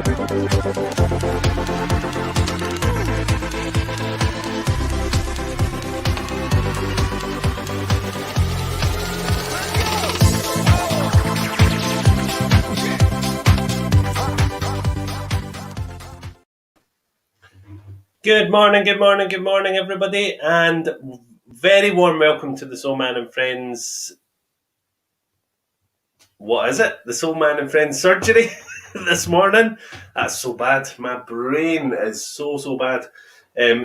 Good morning, everybody, and very warm welcome to the Soul Man and Friends. What is it? The Soul Man and Friends surgery this morning. That's so bad. My brain is so bad.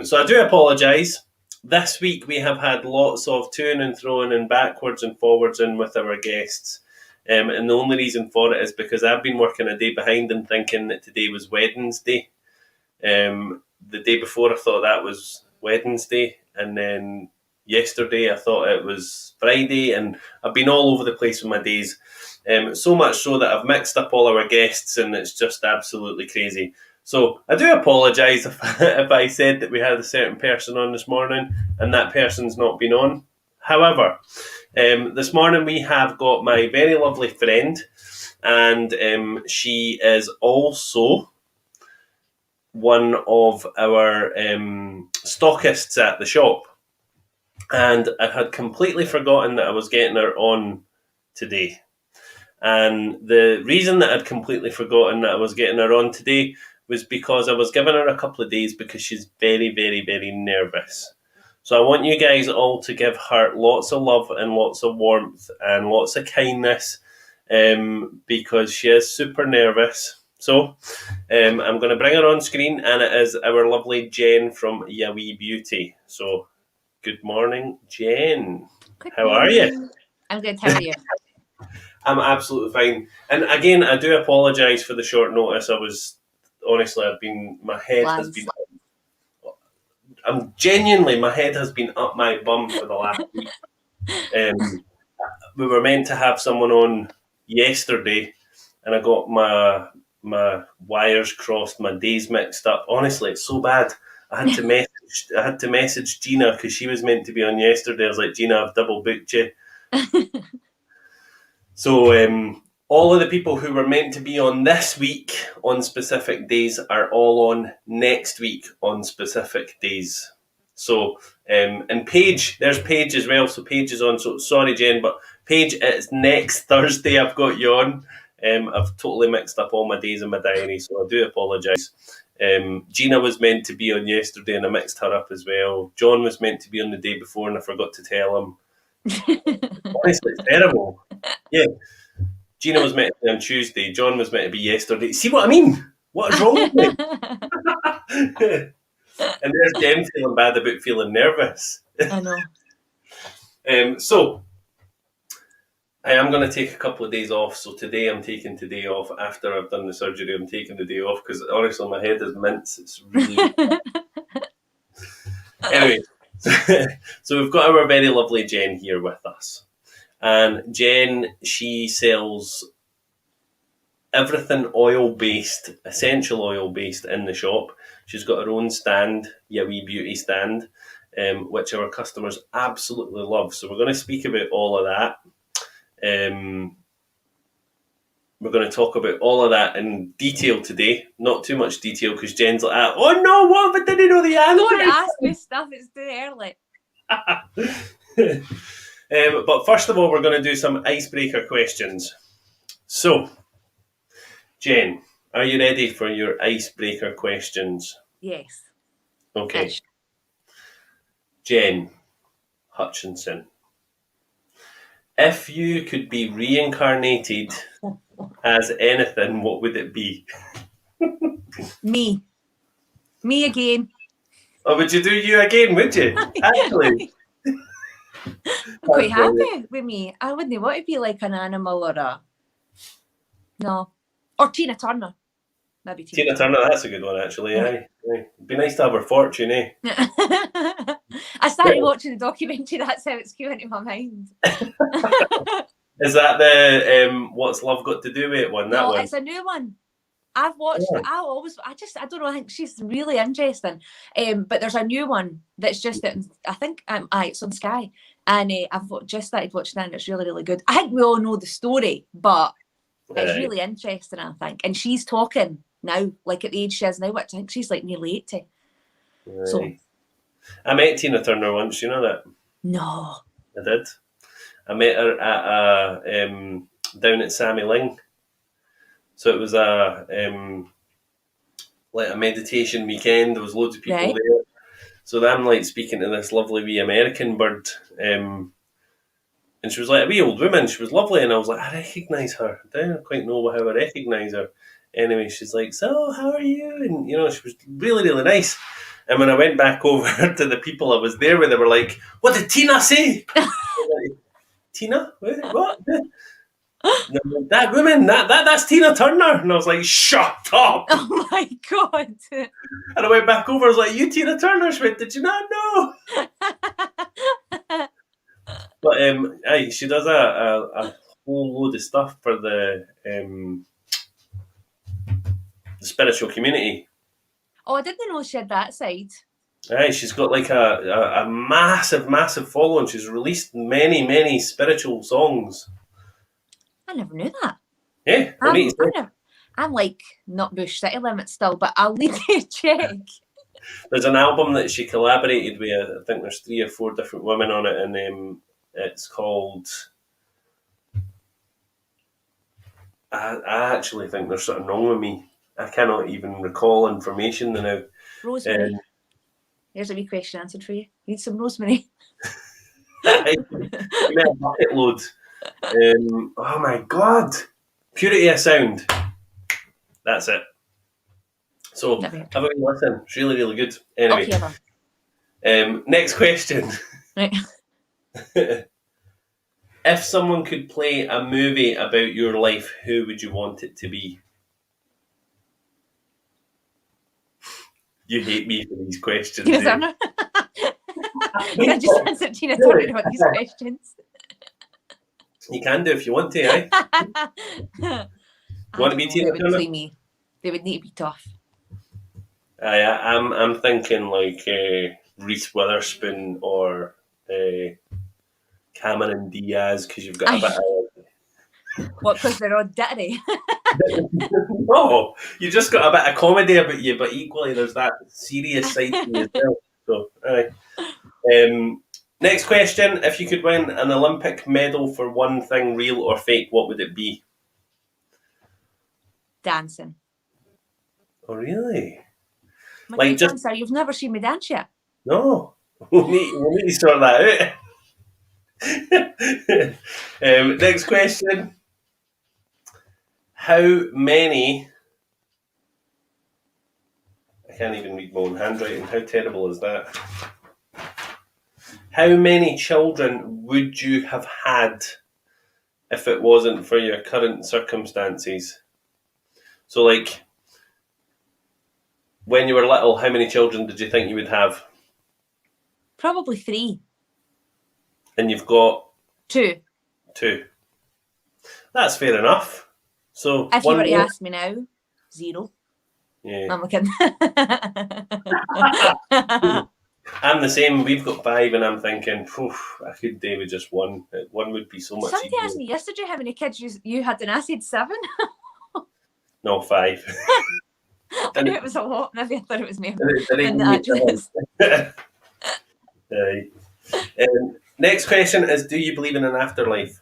So I do apologise. This week we have had lots of toing and throwing and backwards and forwards in with our guests. And the only reason for it is because I've been working a day behind and thinking that today was Wednesday. The day before I thought that was Wednesday, and then yesterday I thought it was Friday, and I've been all over the place with my days, so much so that I've mixed up all our guests, and it's just absolutely crazy. So I do apologise if I said that we had a certain person on this morning and that person's not been on. However, this morning we have got my very lovely friend, and she is also one of our stockists at the shop, and I had completely forgotten that I was getting her on today. And the reason that I'd completely forgotten that I was getting her on today was because I was giving her a couple of days because she's very nervous. So I want you guys all to give her lots of love and lots of warmth and lots of kindness, because she is super nervous. So I'm going to bring her on screen, and it is our lovely Jen from Yawee Beauty. So good morning, Jen. How are you? I'm good. How are you? I'm absolutely fine. And again, I do apologise for the short notice. My head has been up my bum for the last week. We were meant to have someone on yesterday, and I got my wires crossed, my days mixed up. Honestly, it's so bad. I had to message Gina because she was meant to be on yesterday. I was like, Gina, I've double booked you. So all of the people who were meant to be on this week on specific days are all on next week on specific days. So and Paige, there's Paige as well. So Paige is on. So sorry, Jen, but Paige, it's next Thursday I've got you on. I've totally mixed up all my days in my diary, so I do apologise. Gina was meant to be on yesterday, and I mixed her up as well. John was meant to be on the day before, and I forgot to tell him. Honestly, it's terrible. Yeah, Gina was meant to be on Tuesday. John was meant to be yesterday. See what I mean? What is wrong with me? And there's Jen feeling bad about feeling nervous. I know. So I am going to take a couple of days off. So today I'm taking today off. After I've done the surgery, I'm taking the day off because honestly my head is mince. It's really... Anyway, so we've got our very lovely Jen here with us. And Jen, she sells everything oil-based, essential oil-based in the shop. She's got her own stand, Yawee Beauty stand, which our customers absolutely love. So we're going to speak about all of that. We're going to talk about all of that in detail today. Not too much detail because Jen's like, oh no, what if I didn't know the answer? Don't ask me stuff, it's too early. But first of all, we're going to do some icebreaker questions. So, Jen, are you ready for your icebreaker questions? Yes. Okay. Jen Hutchinson, if you could be reincarnated as anything, what would it be? Me again. Oh, would you do you again, would you? Actually. I'm quite happy with me. I wouldn't want to be like an animal or or Tina Turner. Maybe Tina Turner, that's a good one actually. Yeah. It'd be nice to have her fortune, eh? I started watching the documentary, that's how it's came into my mind. Is that the What's Love Got to Do with It one? No, it's a new one. I've watched it. I don't know, I think she's really interesting. But there's a new one that's just, I think it's on Sky. And I've just started watching that and it's really, really good. I think we all know the story, but it's really interesting, I think. And she's talking now, like at the age she is now, which I think she's like nearly 80. So Right. I met Tina Turner once, you know that? no. I did. I met her at down at Sammy Ling. So it was like a meditation weekend. There was loads of people Right. there. So I'm like speaking to this lovely wee American bird, and she was like a wee old woman. She was lovely, and I was like, I recognise her. I don't quite know how I recognise her. Anyway, she's like, so how are you? And she was really, really nice. And when I went back over to the people I was there with, they were like, what did Tina say? I was like, Tina? What? That woman, that's Tina Turner. And I was like, shut up. Oh my God. And I went back over, I was like, you Tina Turner? She went, did you not know? But aye, she does a whole load of stuff for the spiritual community. Oh, I didn't know she had that side. Aye, she's got like a massive, massive following. She's released many, many spiritual songs. I never knew that. Yeah, I'm like not Bush City Limits still, but I'll need to check. There's an album that she collaborated with. I think there's 3 or 4 different women on it, and it's called. I actually think there's something wrong with me. I cannot even recall information now. Rosemary. Here's a wee question answered for you. Need some rosemary? Give me a bucket load. Oh my God. Purity of Sound. That's it. So have a wee listen. It's really, really good. Anyway, okay, next question. Right. If someone could play a movie about your life, who would you want it to be? You hate me for these questions. Tina Turner. I just answered Tina Turner on these questions. You can do if you want to, eh? You want to be Tina Turner? They would need to be tough. I'm thinking like Reese Witherspoon or Cameron Diaz, because you've got a bit of... What, because they're all dirty? No, you just got a bit of comedy about you, but equally there's that serious side to you as well. So, aye. Next question. If you could win an Olympic medal for one thing, real or fake, what would it be? Dancing. Oh, really? My Like just... dancer, you've never seen me dance yet? No. We'll need to sort that out. Next question. How many... I can't even read my own handwriting. How terrible is that? How many children would you have had if it wasn't for your current circumstances? So, like, when you were little, how many children did you think you would have? Probably 3. And you've got... 2. That's fair enough. So if you were to ask me now, 0. Yeah. I'm looking. I'm the same. We've got 5, and I'm thinking, I could do with just 1. 1 would be so much Somebody easier. asked me yesterday how many kids you had, and I said 7. No, 5. I knew it was a lot. Maybe I thought it was me. Next question is, do you believe in an afterlife?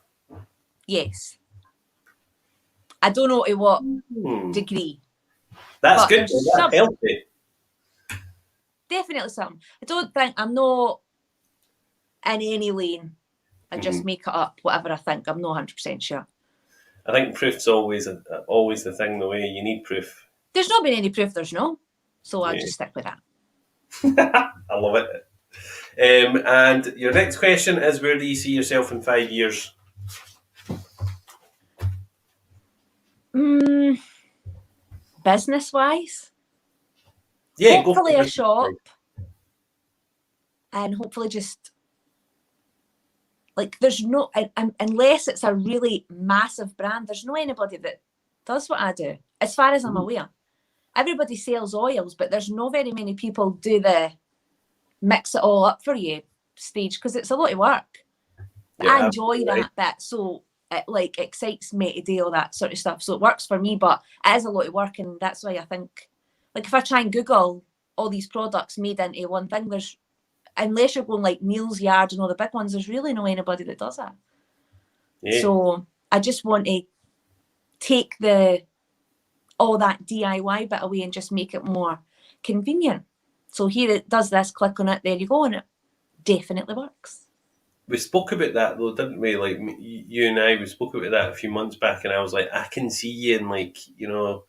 Yes. I don't know to what degree. That's good. That's healthy. Definitely something. I don't think I'm not in any lane. I just make it up, whatever I think. I'm not 100% sure. I think proof's always the thing, the way you need proof. There's not been any proof there's no. So I'll just stick with that. I love it. And your next question is, where do you see yourself in 5 years? Business-wise? Yeah, hopefully a shop. And hopefully just... Like, there's no... unless it's a really massive brand, there's no anybody that does what I do, as far as I'm aware. Everybody sells oils, but there's no very many people do the mix it all up for you stage, because it's a lot of work. But I enjoy that bit. So it like excites me to do all that sort of stuff. So it works for me, but it is a lot of work, and that's why I think, like, if I try and Google all these products made into one thing, there's, unless you're going like Neil's Yard and all the big ones, there's really no anybody that does that. Yeah. So I just want to take all that DIY bit away and just make it more convenient. So here it does this, click on it, there you go, and it definitely works. We spoke about that though, didn't we? Like you and I, we spoke about that a few months back, and I was like, I can see you in like, you know,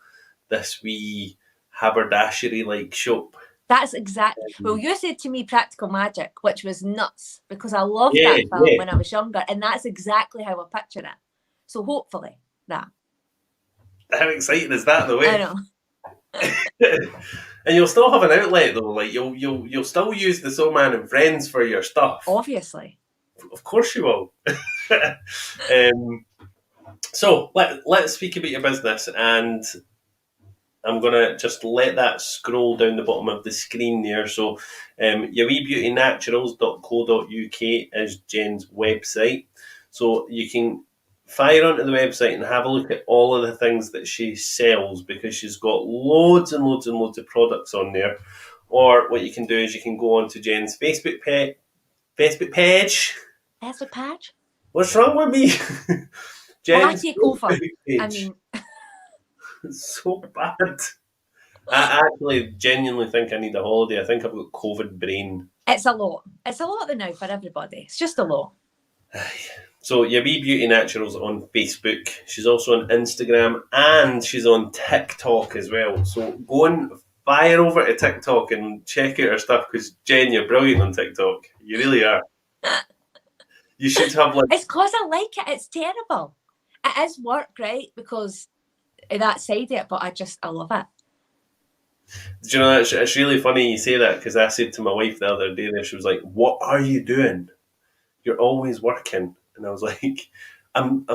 this wee haberdashery like shop. That's exactly. Well, you said to me Practical Magic, which was nuts because I loved Yeah, that film yeah. when I was younger, and that's exactly how I picture it. So hopefully that. How exciting is that though? Eh? I know. And you'll still have an outlet though. Like you'll still use the Soul Man and Friends for your stuff. Obviously. Of course you will. So let's speak about your business, and I'm going to just let that scroll down the bottom of the screen there. So yourweebeautynaturals.co.uk is Jen's website. So you can fire onto the website and have a look at all of the things that she sells, because she's got loads and loads and loads of products on there. Or what you can do is you can go onto Jen's Facebook page. Facebook page? What's wrong with me? Well, I take over. Page. I mean, It's so bad. I actually genuinely think I need a holiday. I think I've got COVID brain. it's a lot. It's a lot now for everybody. It's just a lot. So Your Wee Beauty Naturals on Facebook. She's also on Instagram, and she's on TikTok as well. So go and fire over to TikTok and check out her stuff, because Jen, you're brilliant on TikTok. You really are. You should have like... It's because I like it. It's terrible. It is work, right? Because of that side of it, but I love it. Do you know, it's really funny you say that, because I said to my wife the other day there, she was like, "What are you doing? You're always working." And I was like, I'm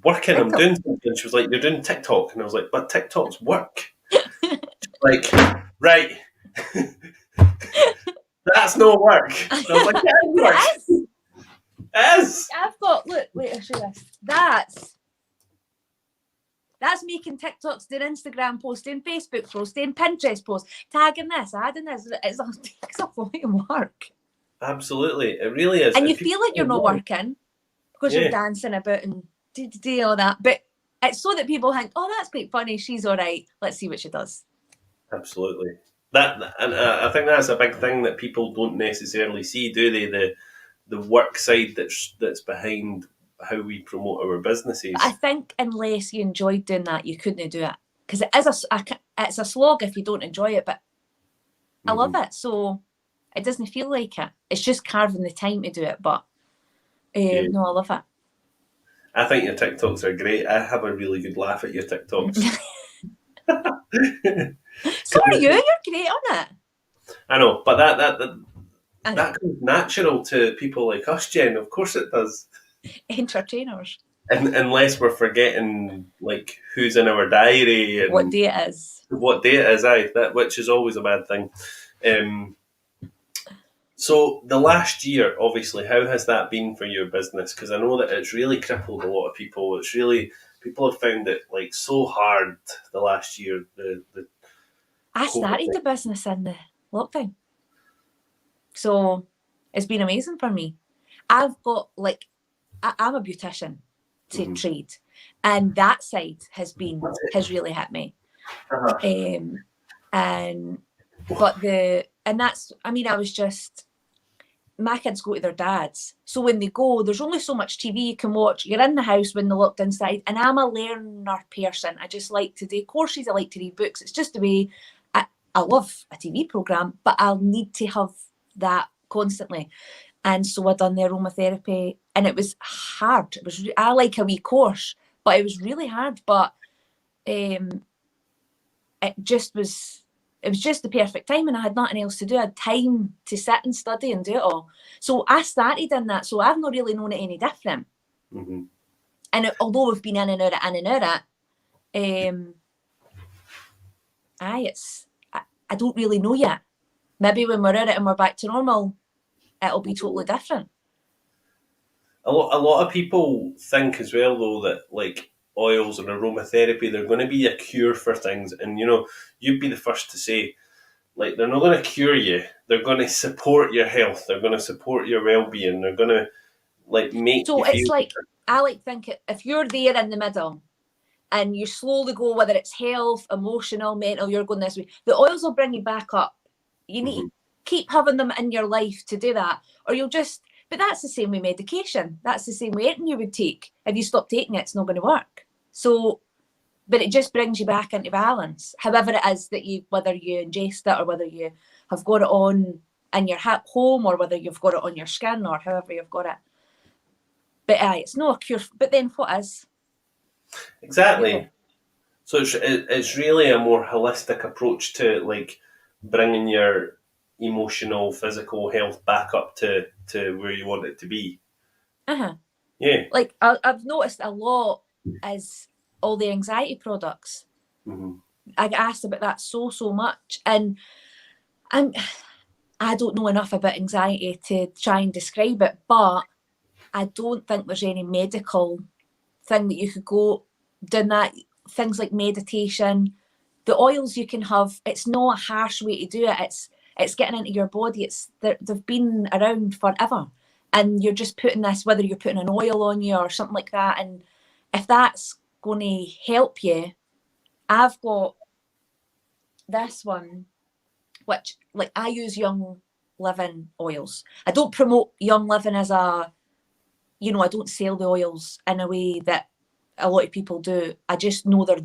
working, I'm doing something. And she was like, "You're doing TikTok." And I was like, "But TikTok's work." Like, right. That's no work. And I was like, "Yeah, it works." It is. I've got, look, wait, I'll show you this. That's making TikToks, doing Instagram posts, doing Facebook posts, doing Pinterest posts, tagging this, adding this. It takes a lot of work. Absolutely. It really is. And you feel like you're not working because Yeah. you're dancing about and do all that. But it's so that people think, oh, that's quite funny. She's all right. Let's see what she does. Absolutely. And I think that's a big thing that people don't necessarily see, do they? The work side that's behind how we promote our businesses. But I think unless you enjoyed doing that, you couldn't do it, because it is it's a slog if you don't enjoy it. But I love it, so it doesn't feel like it. It's just carving the time to do it. But no, I love it. I think your TikToks are great. I have a really good laugh at your TikToks. So are you. You're great on it. I know, but that comes natural to people like us, Jen. Of course it does. Entertainers. Unless we're forgetting like who's in our diary and what day it is. What day it is, which is always a bad thing. So the last year, obviously, how has that been for your business? Because I know that it's really crippled a lot of people. People have found it like so hard the last year. I started the business in the lockdown, so it's been amazing for me. I've got I'm a beautician to trade, and that side has really hit me. I was just, my kids go to their dads, so when they go, there's only so much TV you can watch. You're in the house when the lockdown started, and I'm a learner person. I just like to do courses. I like to read books. It's just the way I love a TV program, but I'll need to have that constantly. And so I done the aromatherapy, and it was hard. I like a wee course, but it was really hard. But it was just the perfect time, and I had nothing else to do. I had time to sit and study and do it all. So I started in that. So I've not really known it any different. Mm-hmm. And although we've been in and out, I don't really know yet. Maybe when we're out and we're back to normal, it'll be totally different. a lot of people think as well, though, that like oils and aromatherapy, they're going to be a cure for things. And you'd be the first to say, like, they're not going to cure you. They're going to support your health. They're going to support your well-being. They're going to like make So you it's feel like, better. I like think if you're there in the middle and you slowly go, whether it's health, emotional, mental, you're going this way, the oils will bring you back up. You need to keep having them in your life to do that, or you'll just, but that's the same with medication. That's the same way anything you would take. If you stop taking it, it's not going to work. So, but it just brings you back into balance. However it is that you, whether you ingest it or whether you have got it on in your home or whether you've got it on your skin or however you've got it. But it's not a cure. But then what is? Exactly. Yeah. So it's really a more holistic approach to like bringing your emotional, physical health back up to where you want it to be. Yeah. Like I've noticed a lot is all the anxiety products. I get asked about that so much, and I don't know enough about anxiety to try and describe it, but I don't think there's any medical thing that you could go down that. Things like meditation, the oils you can have, it's not a harsh way to do it. It's getting into your body. They've been around forever, and you're just putting this, whether you're putting an oil on you or something like that, and if that's going to help you, I've got this one, which like I use Young Living oils. I don't promote Young Living as I don't sell the oils in a way that a lot of people do. I just know they're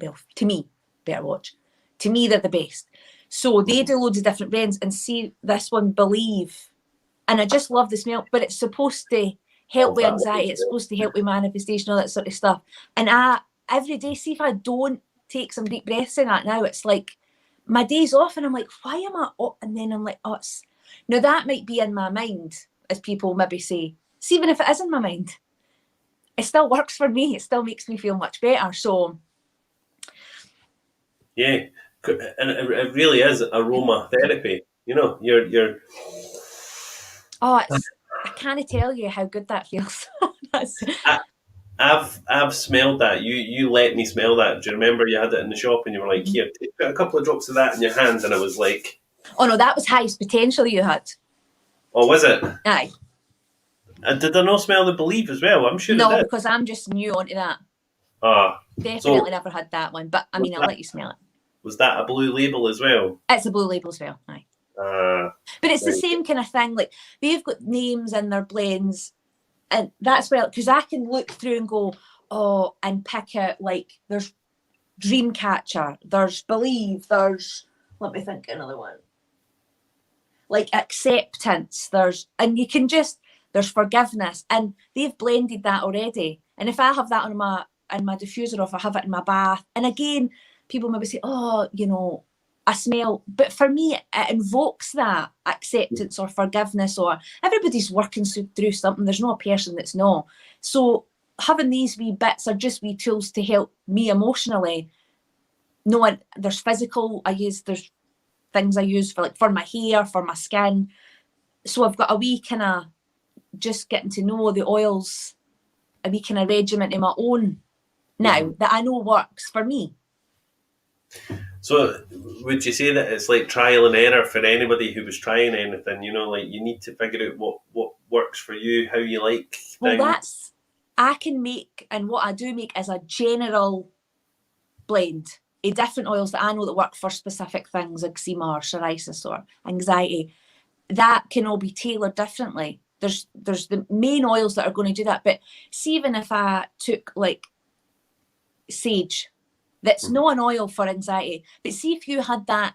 well, to me, better watch. To me, they're the best. So they do loads of different brands, and see this one, Believe, and I just love the smell. But it's supposed to help with anxiety. It's supposed to help with manifestation, all that sort of stuff. And every day, see if I don't take some deep breaths in that now, it's like my day's off, and I'm like, why am I up? And then I'm like, oh, now that might be in my mind, as people maybe say. See, even if it is in my mind, it still works for me. It still makes me feel much better. So, yeah, and it really is aromatherapy. You're. I can't tell you how good that feels. I've smelled that. You let me smell that. Do you remember you had it in the shop and you were like, here, put a couple of drops of that in your hand, and it was like, oh no, that was highest potential you had. Oh, was it? Aye. And did I not smell the Believe as well? I'm sure no, it did. Because I'm just new onto that. Definitely never had that one, but I mean, I'll let you smell it. Was that a Blue Label as well? It's a Blue Label as well, aye. But it's the same kind of thing. Like they've got names in their blends, and that's where, because I can look through and go, oh, and pick out, like, there's Dreamcatcher, there's Believe, there's, let me think, another one, like Acceptance, and you can just, there's Forgiveness, and they've blended that already. And if I have that in my diffuser, or if I have it in my bath, and again, people maybe say, oh, I smell, but for me, it invokes that acceptance or forgiveness, or everybody's working through something. There's no person that's not. So having these wee bits are just wee tools to help me emotionally. No, there's physical, there's things I use for my hair, for my skin. So I've got a wee kind of just getting to know the oils, a wee kind of regimen in my own now that I know works for me. So would you say that it's like trial and error for anybody who was trying anything? Like you need to figure out what works for you, how you like things. Well, I can make, and what I do make is a general blend of different oils that I know that work for specific things, eczema or psoriasis or anxiety. That can all be tailored differently. There's the main oils that are going to do that. But see, even if I took like sage, that's not an oil for anxiety, but see if you had that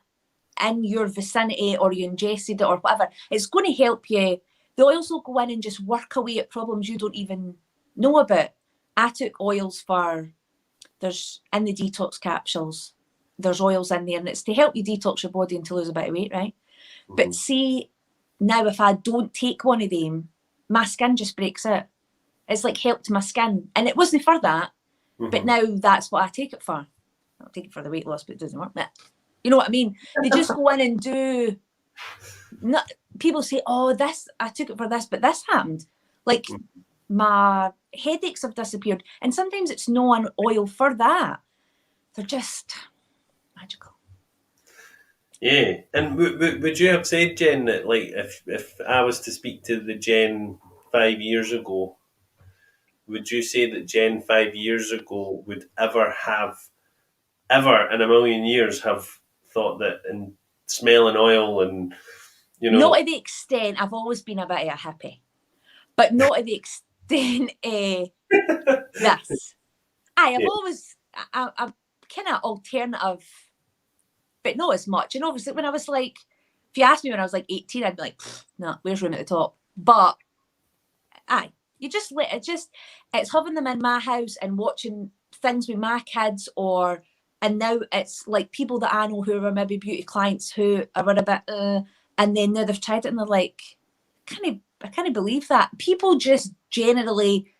in your vicinity or you ingested it or whatever, it's going to help you. The oils will go in and just work away at problems you don't even know about. I took oils there's in the detox capsules, there's oils in there, and it's to help you detox your body and to lose a bit of weight, right? But see, now if I don't take one of them, my skin just breaks out. It's like helped my skin, and it wasn't for that, but now that's what I take it for. I don't take it for the weight loss, but it doesn't work. You know what I mean? They just go in and do. People say, "Oh, this I took it for this, but this happened." Like my headaches have disappeared, and sometimes it's no an oil for that. They're just magical. Yeah, and would you have said, Jen, that like if I was to speak to the Jen 5 years ago, would you say that Jen 5 years ago would ever in a million years have thought that and smelling oil and not to the extent, I've always been a bit of a hippie, but not to the extent this. I've always I'm kind of alternative, but not as much. And obviously, when I was like, if you asked me when I was like 18, I'd be like, no, where's room at the top? But you just let it it's having them in my house and watching things with my kids, and now it's like people that I know who are maybe beauty clients who are a bit, and then now they've tried it and they're like, I can't believe that. People just generally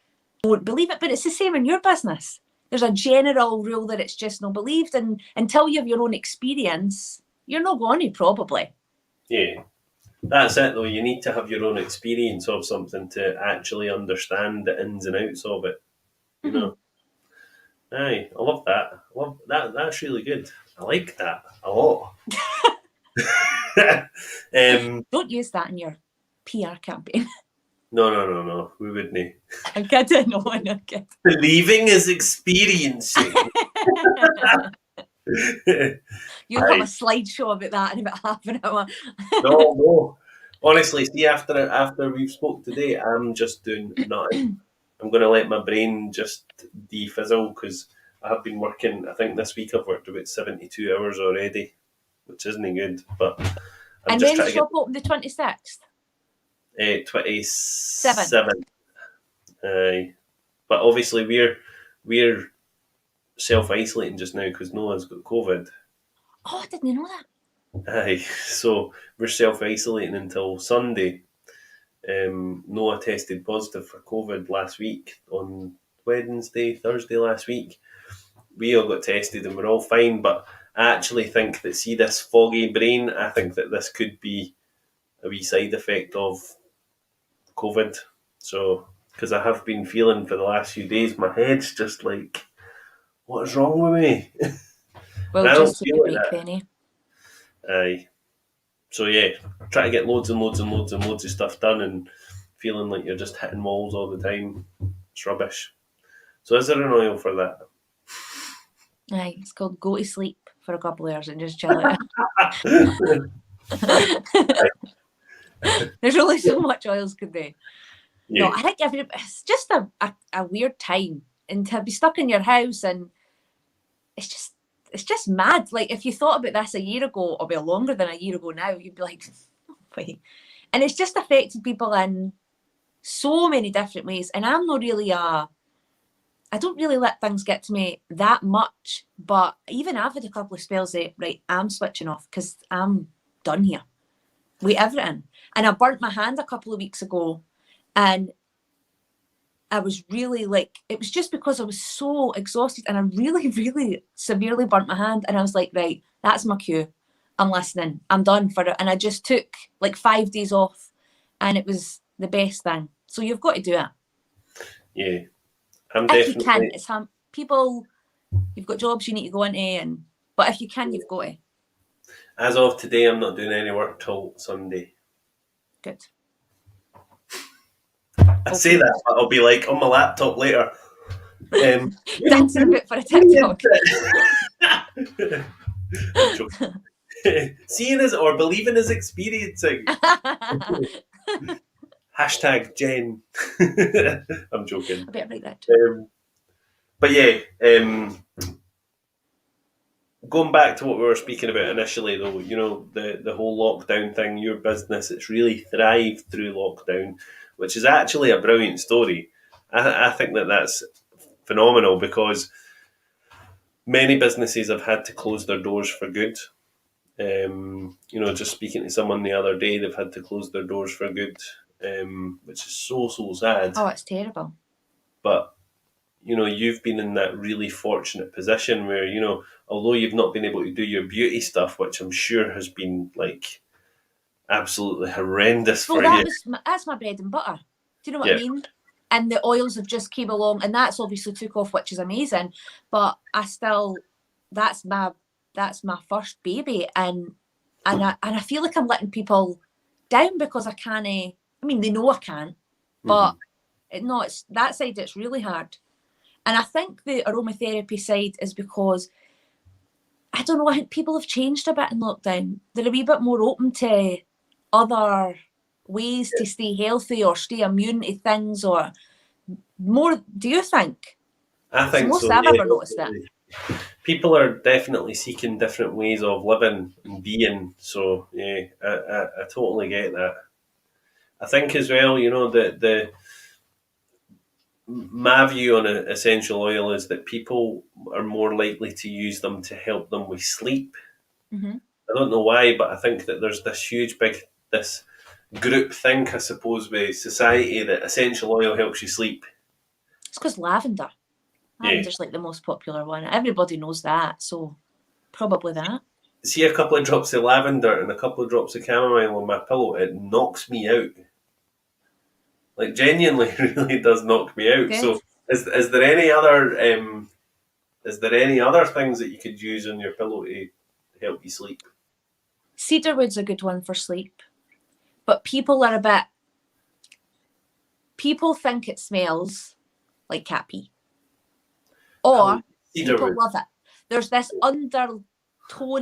don't believe it, but it's the same in your business. There's a general rule that it's just not believed, and until you have your own experience, you're not going to probably. Yeah, that's it though. You need to have your own experience of something to actually understand the ins and outs of it. You know. Aye, I love that. I love that. That's really good. I like that a lot. Don't use that in your PR campaign. No. We wouldn't. I'm kidding. No, I'm not kidding. Believing is experiencing. You'll have a slideshow about that in about half an hour. No. Honestly, see, after we've spoke today, I'm just doing nothing. I'm going to let my brain just defizzle because I have been working. I think this week I've worked about 72 hours already, which isn't good. But and then the shop open the 26th. 27. But obviously we're self-isolating just now because no one's got COVID. Oh, I didn't know that. Aye, so we're self-isolating until Sunday. Noah tested positive for COVID last week on Thursday last week. We all got tested and we're all fine, but I actually think that, see this foggy brain, I think that this could be a wee side effect of COVID. So, because I have been feeling for the last few days, my head's just like, what is wrong with me? Well, just to be Penny. Aye. So yeah, try to get loads of stuff done and feeling like you're just hitting walls all the time. It's rubbish. So is there an oil for that? Aye, it's called go to sleep for a couple of hours and just chill out. There's only so much oils could do. Yeah. No, I think it's just a weird time, and to be stuck in your house, and it's just mad. Like if you thought about this a year ago, or longer than a year ago now, you'd be like, wait. And it's just affected people in so many different ways. And I'm not really I don't really let things get to me that much, but even I've had a couple of spells that, right, I'm switching off because I'm done here with everything. And I burnt my hand a couple of weeks ago, and I was really like, it was just because I was so exhausted, and I really, really severely burnt my hand. And I was like, right, that's my cue. I'm listening. I'm done for it. And I just took like 5 days off, and it was the best thing. So you've got to do it. Yeah. If you can, it's people, you've got jobs you need to go into, but if you can, you've got to. As of today, I'm not doing any work till Sunday. Good. I say that, but I'll be like on my laptop later. Dancing a bit for a TikTok. Seeing is or believing is experiencing. Hashtag Jen. I'm joking. I better write that too. But yeah, going back to what we were speaking about initially, though, you know, the whole lockdown thing, your business, it's really thrived through lockdown, which is actually a brilliant story. I think that's phenomenal because many businesses have had to close their doors for good. You know, just speaking to someone the other day, they've had to close their doors for good, which is so sad. Oh, it's terrible. But, you know, you've been in that really fortunate position where, you know, although you've not been able to do your beauty stuff, which I'm sure has been like absolutely horrendous for you. That's my bread and butter. Do you know what I mean? And the oils have just came along, and that's obviously took off, which is amazing. But I still, that's my first baby, and I feel like I'm letting people down because I can't. I mean, they know I can't, but it's that side. It's really hard, and I think the aromatherapy side is because I don't know. I think people have changed a bit in lockdown. They're a wee bit more open to other ways to stay healthy or stay immune to things, or more. Do you think? I think it's the most so. I've ever noticed that. People are definitely seeking different ways of living and being. So yeah, I totally get that. I think as well, you know, my view on essential oil is that people are more likely to use them to help them with sleep. Mm-hmm. I don't know why, but I think that there's this group think, I suppose, with society that essential oil helps you sleep. It's because lavender. Lavender's like the most popular one. Everybody knows that, so probably that. See a couple of drops of lavender and a couple of drops of chamomile on my pillow, it knocks me out. Like, genuinely, really does knock me out. Good. So, is there any other things that you could use on your pillow to help you sleep? Cedarwood's a good one for sleep, but people think it smells like cat pee, or people love it. There's this undertone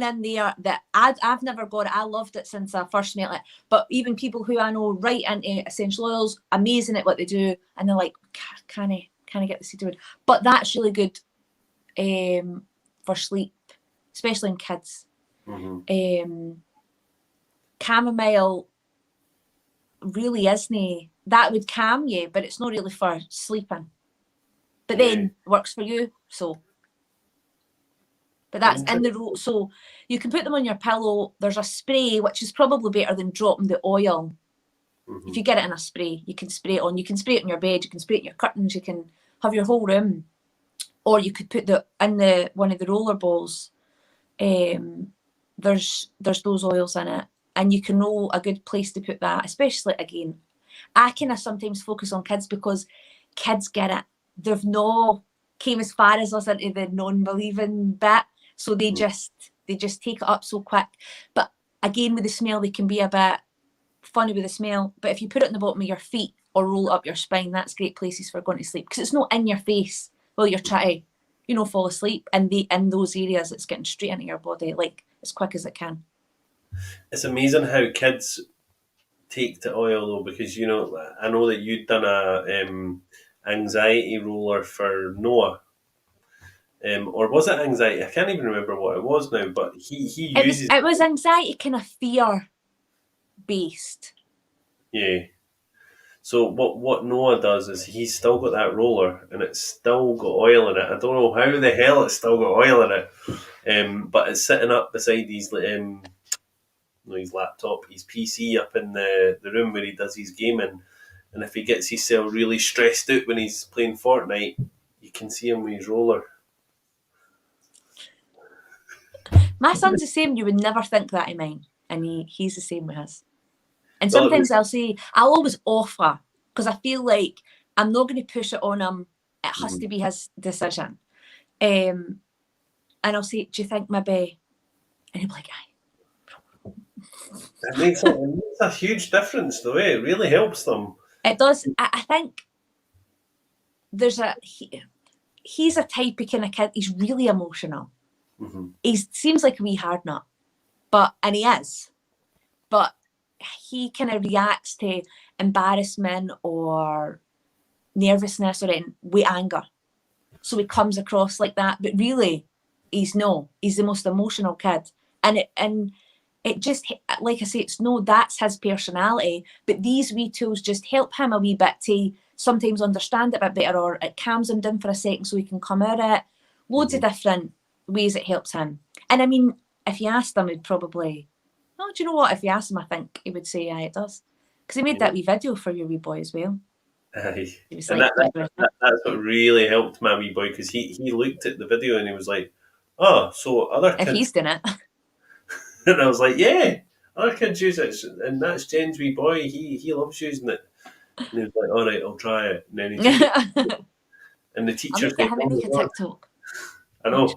in there that I've never got it. I loved it since I first smelled it, but even people who I know right into essential oils, amazing at what they do, and they're like, can I get the cedarwood? But that's really good for sleep, especially in kids. Chamomile really isn't. That would calm you, but it's not really for sleeping. But then works for you, so. But that's in the so you can put them on your pillow. There's a spray which is probably better than dropping the oil. If you get it in a spray, you can spray it on. You can spray it on your bed. You can spray it in your curtains. You can have your whole room, or you could put one of the roller balls. There's those oils in it, and you can know a good place to put that. Especially again, I kind of sometimes focus on kids because kids get it. They've no came as far as us into the non-believing bit, so they just take it up so quick. But again, with the smell, they can be a bit funny with the smell. But if you put it in the bottom of your feet or roll it up your spine, that's great places for going to sleep because it's not in your face while you're trying to, fall asleep. And in those areas, it's getting straight into your body like as quick as it can. It's amazing how kids take to oil though, because I know that you'd done a anxiety roller for Noah. Or was it anxiety? I can't even remember what it was now, but he uses... It was anxiety, kind of fear-based. Yeah. So what Noah does is he's still got that roller, and it's still got oil in it. I don't know how the hell it's still got oil in it, but it's sitting up beside his laptop, his PC up in the room where he does his gaming, and if he gets himself really stressed out when he's playing Fortnite, you can see him with his roller. My son's the same. You would never think that of mine, and he's the same with his. And sometimes I'll always offer, because I feel like I'm not going to push it on him. It has to be his decision. And I'll say, do you think maybe? And he'll be like, aye. It makes a huge difference, though. It really helps them. It does. I think there's he's a type of kind of kid. He's really emotional. He seems like a wee hard nut, and he is. But he kind of reacts to embarrassment or nervousness or anything with anger. So he comes across like that. But really, he's the most emotional kid. And it just, like I say, that's his personality. But these wee tools just help him a wee bit to sometimes understand it a bit better, or it calms him down for a second so he can come out of it. Loads of different ways it helps him. And I mean, if you asked him, he'd probably... Oh, do you know what? If you ask him, I think he would say, it does. Because he made that wee video for your wee boy as well. Aye. And that's what really helped my wee boy, because he looked at the video and he was like, oh, so other kids... If he's done it. And I was like, yeah, other kids use it. And that's Jen's wee boy. He loves using it. And he was like, all right, I'll try it. And then he took it, and the I'll teacher make said, him oh make my a God. TikTok. I know.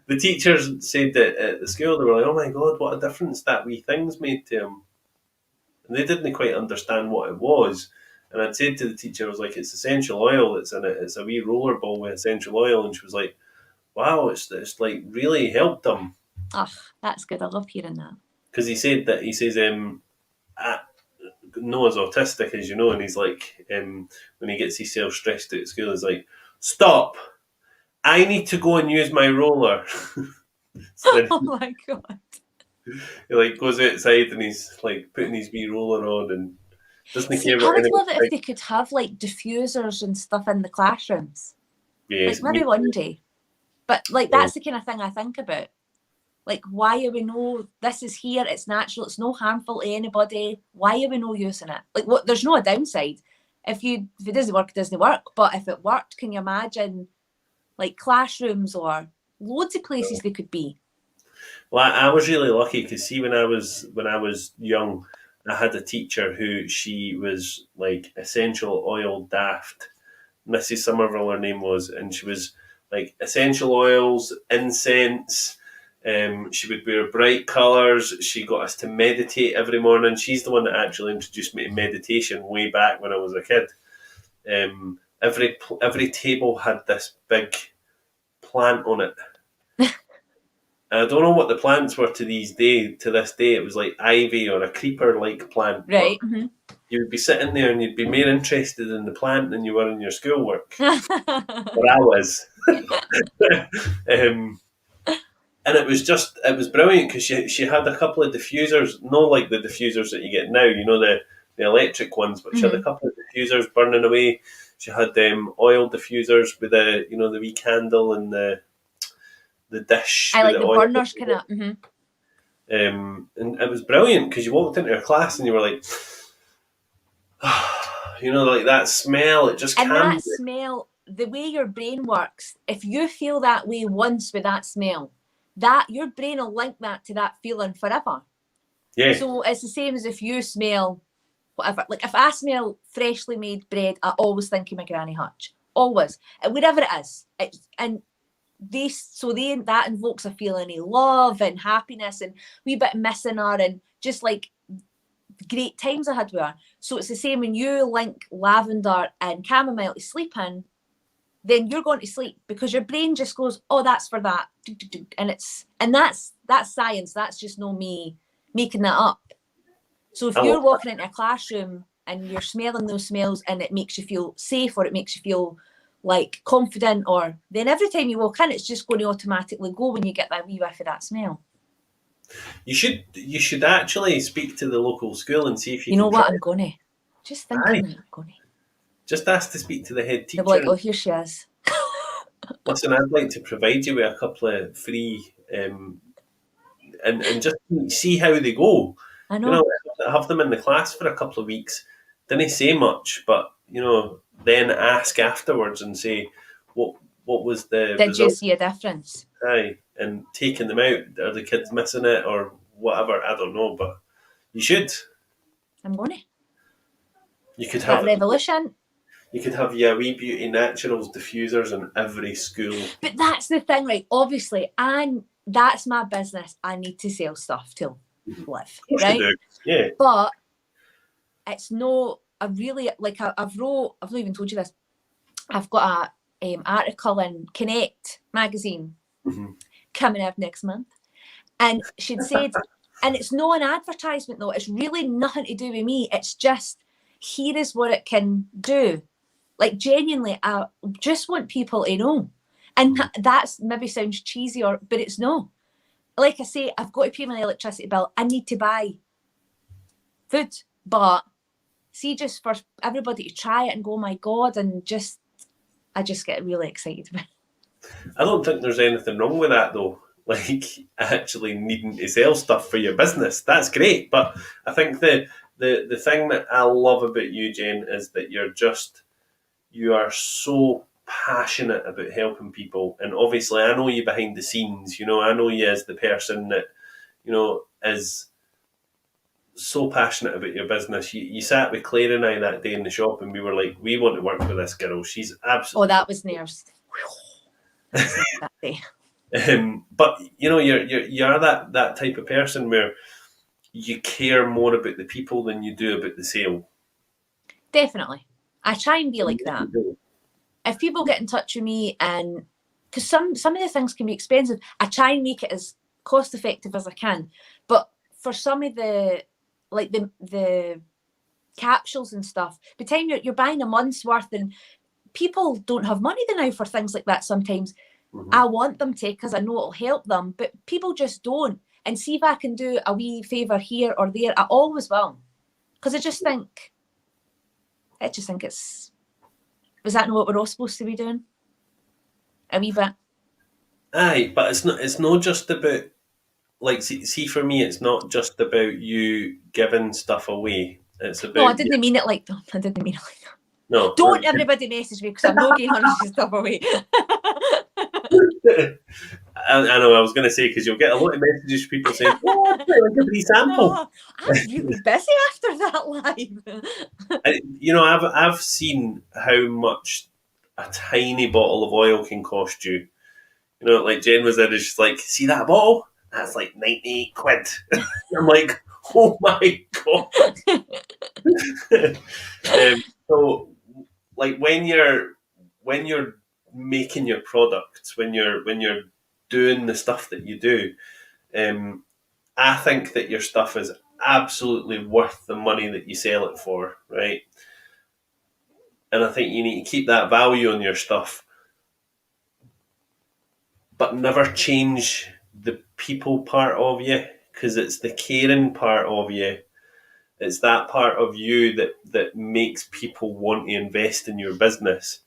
The teachers said that at the school, they were like, oh my God, what a difference that wee thing's made to him. And they didn't quite understand what it was. And I'd said to the teacher, I was like, it's essential oil that's in it. It's a wee roller ball with essential oil. And she was like, wow, it's like really helped him. Oh, that's good. I love hearing that. Because he says, Noah's autistic, as you know, and he's like, when he gets himself stressed out at school, he's like, stop, I need to go and use my roller. So then Oh my God. he like goes outside and he's like putting his wee roller on and doesn't See, care I what would anyone love it if they could have like diffusers and stuff in the classrooms. thinks. Like maybe one day. But like Yeah. that's the kind of thing I think about. Like, why are we no, this is here, it's natural, it's no harmful to anybody. Why are we no using it? Like, what? There's no downside. If it doesn't work, it doesn't work. But if it worked, can you imagine like classrooms or loads of places they could be? Well, I was really lucky because see, when I was young, I had a teacher who she was like essential oil daft. Mrs. Somerville, her name was, and she was like essential oils, incense. She would wear bright colours. She got us to meditate every morning. She's the one that actually introduced me to meditation way back when I was a kid. Every table had this big plant on it. I don't know what the plants were to this day. It was like ivy or a creeper-like plant. Right. But you would be sitting there and you'd be more interested in the plant than you were in your schoolwork. Or I was. And it was brilliant because she had a couple of diffusers, not like the diffusers that you get now, the electric ones, but she had a couple of diffusers burning away. She had oil diffusers with the wee candle and the dish. I with like the oil. burners kind of. And it was brilliant because you walked into her class and you were like, like that smell. It just And calmed that smell, the way your brain works, if you feel that way once with that smell, that your brain will link that to that feeling forever. Yeah. So it's the same as if you smell whatever. Like if I smell freshly made bread, I always think of my granny hutch. Always. And wherever it is. That invokes a feeling of love and happiness and wee bit missing her and just like great times I had with her. So it's the same when you link lavender and chamomile to sleep in, then you're going to sleep because your brain just goes, oh, that's for that. And that's science. That's just no me making that up. So if you're walking into a classroom and you're smelling those smells and it makes you feel safe or it makes you feel like confident, or then every time you walk in, it's just going to automatically go when you get that wee whiff of that smell. You should actually speak to the local school and see if you know what I'm gonna just thinking that I'm gonna just ask to speak to the head teacher. They're like, oh, here she is. Listen, I'd like to provide you with a couple of free and just see how they go. I know. Have them in the class for a couple of weeks. Didn't say much, but then ask afterwards and say what was the Did result? you see a difference? Aye, and taking them out. Are the kids missing it or whatever? I don't know, but you should. I'm gonna. You could have that revolution. You could have your Wee Beauty Naturals diffusers in every school. But that's the thing, right? Obviously, and that's my business. I need to sell stuff to live, right? Yeah. But it's no. I really like. I've not even told you this. I've got a article in Connect magazine coming out next month, and she'd said, and it's not an advertisement though. It's really nothing to do with me. It's just here is what it can do. Like genuinely, I just want people to know, and that's maybe sounds cheesy, but it's no. Like I say, I've got to pay my electricity bill. I need to buy food, but see, just for everybody to try it and go, oh my God, and I just get really excited about it. I don't think there's anything wrong with that though. Like actually needing to sell stuff for your business. That's great. But I think the thing that I love about you, Jen, is that you are so passionate about helping people. And obviously I know you behind the scenes, I know you as the person that, is so passionate about your business. You sat with Claire and I that day in the shop, and we were like, we want to work with this girl. She's absolutely. Oh, that was nerves. That day. But you're that type of person where you care more about the people than you do about the sale. Definitely. I try and be like that. If people get in touch with me, and because some of the things can be expensive, I try and make it as cost effective as I can. But for some of the capsules and stuff, by the time you're buying a month's worth, and people don't have money now for things like that sometimes. Mm-hmm. I want them to, because I know it'll help them, but people just don't. And see if I can do a wee favour here or there, I always will. Because I just think it's... Was that not what we're all supposed to be doing? A wee bit? Aye, but it's not just about, like, see for me, it's not just about you giving stuff away. It's about... No, I didn't mean it like that. I didn't mean it like that. No. Don't everybody message me, because I'm not getting honest stuff away. I know, I was going to say, because you'll get a lot of messages from people saying, oh, like a free sample. No, I'm really busy after that live. I've seen how much a tiny bottle of oil can cost you. Like Jen was in, and she's like, see that bottle? That's like 98 quid. I'm like, oh my God. So, like, when you're making your products, when you're doing the stuff that you do, I think that your stuff is absolutely worth the money that you sell it for, right? And I think you need to keep that value on your stuff, but never change the people part of you, because it's the caring part of you. It's that part of you that makes people want to invest in your business.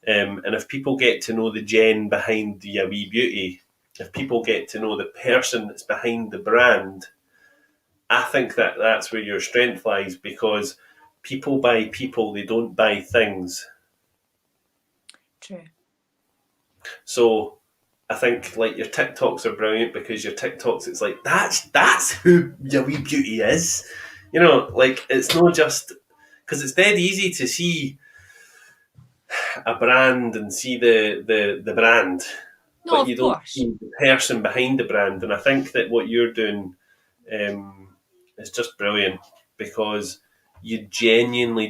And if people get to know the Jen behind the Wee Beauty, if people get to know the person that's behind the brand, I think that's where your strength lies, because people buy people, they don't buy things. True. So I think, like, your TikToks are brilliant, because your TikToks, it's like, that's who your Wee Beauty is. Like, it's not just... Because it's dead easy to see a brand and see the brand, no, but you don't see the person behind the brand. And I think that what you're doing is just brilliant, because you genuinely